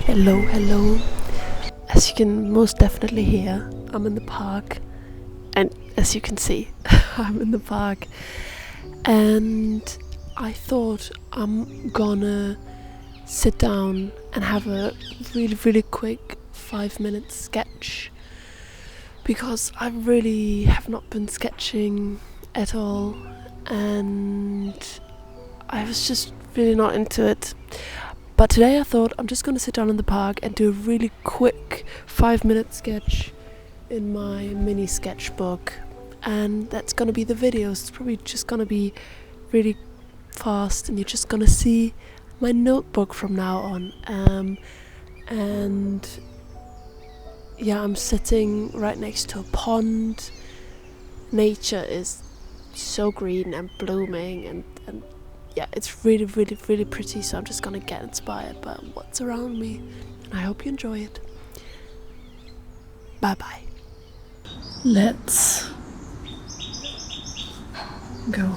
Hello, hello. As you can most definitely hear, I'm in the park. And as you can see, I'm in the park. And I thought I'm gonna sit down and have a really, really quick 5-minute sketch. Because I really have not been sketching at all. And I was just really not into it. But today I thought I'm just going to sit down in the park and do a really quick 5-minute sketch in my mini sketchbook. And that's going to be the video. It's probably just going to be really fast and you're just going to see my notebook from now on. And yeah, I'm sitting right next to a pond. Nature is so green and blooming and yeah, it's really, really, really pretty, so I'm just gonna get inspired by what's around me. And I hope you enjoy it. Bye bye. Let's go.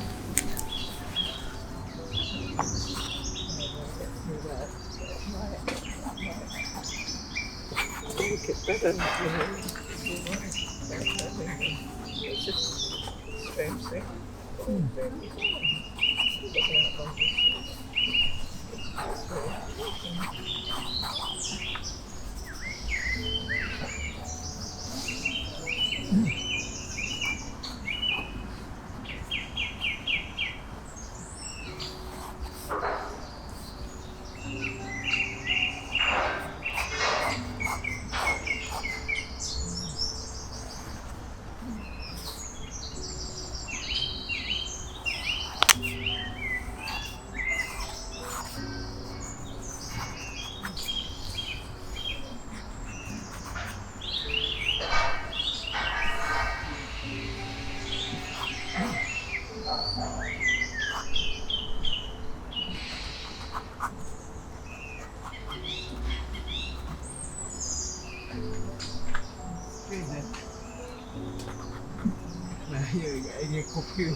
Ini kopi.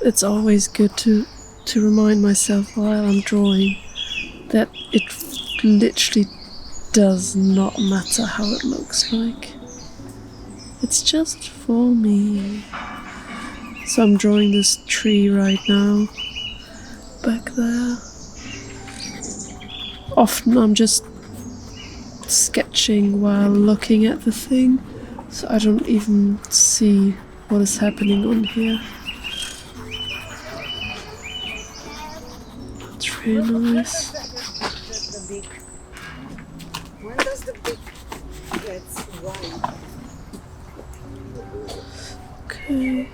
It's always good to remind myself while I'm drawing that it literally does not matter how it looks like. It's just for me. So I'm drawing this tree right now, back there. Often I'm just sketching while looking at the thing, so I don't even see what is happening on here. It's really nice. When does the big gets white? Okay.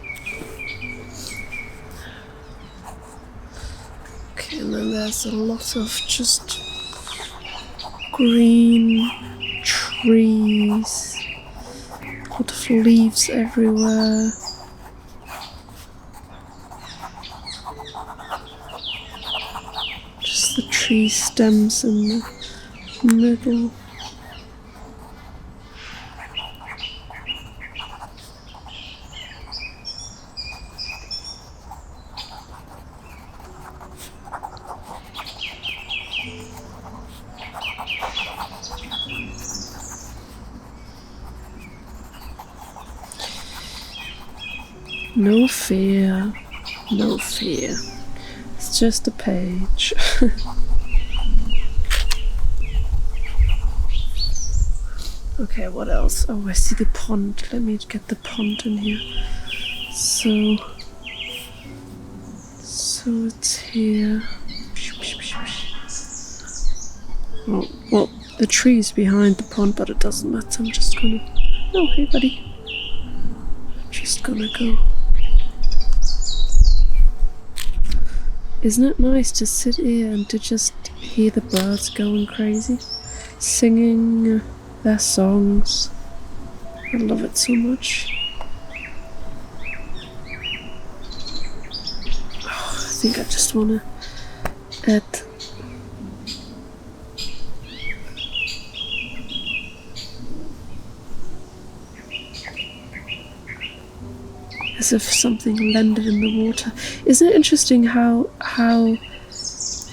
Okay, and then there's a lot of just green trees, a lot of leaves everywhere. Just the tree stems in the middle. No fear, no fear. It's just a page. Okay, what else? Oh, I see the pond. Let me get the pond in here. So it's here. Oh, well, the tree's behind the pond, but it doesn't matter. I'm just gonna... Oh, hey, buddy. Just gonna go. Isn't it nice to sit here and to just hear the birds going crazy? Singing their songs. I love it so much. Oh, I think I just wanna add... as if something landed in the water. Isn't it interesting how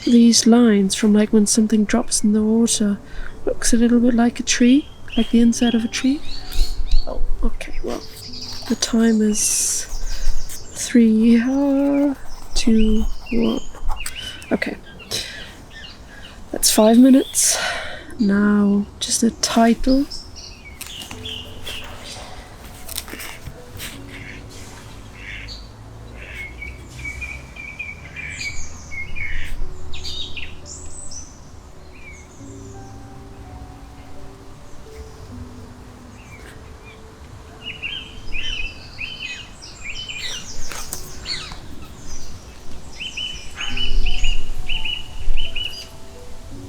these lines from like when something drops in the water looks a little bit like a tree, like the inside of a tree? Oh, okay, well, the time is 3, 2, 1. Okay, that's 5 minutes. Now, just a title.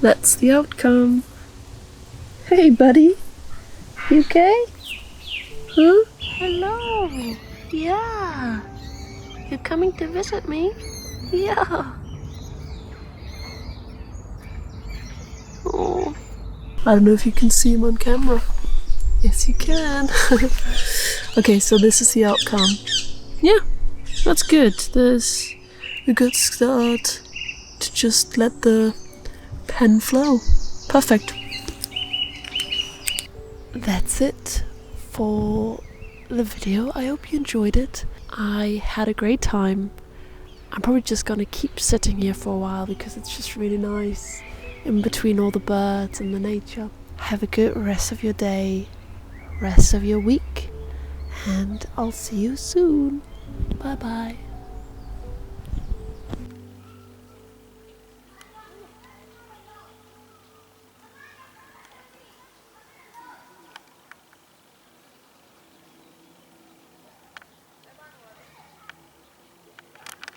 That's the outcome. Hey, buddy. You okay? Huh? Hello. Yeah. You're coming to visit me? Yeah. Oh. I don't know if you can see him on camera. Yes, you can. Okay, so this is the outcome. Yeah, that's good. There's a good start to just let the pen flow. Perfect. That's it for the video. I hope you enjoyed it. I had a great time. I'm probably just gonna keep sitting here for a while because it's just really nice in between all the birds and the nature. Have a good rest of your day, rest of your week, and I'll see you soon. Bye bye.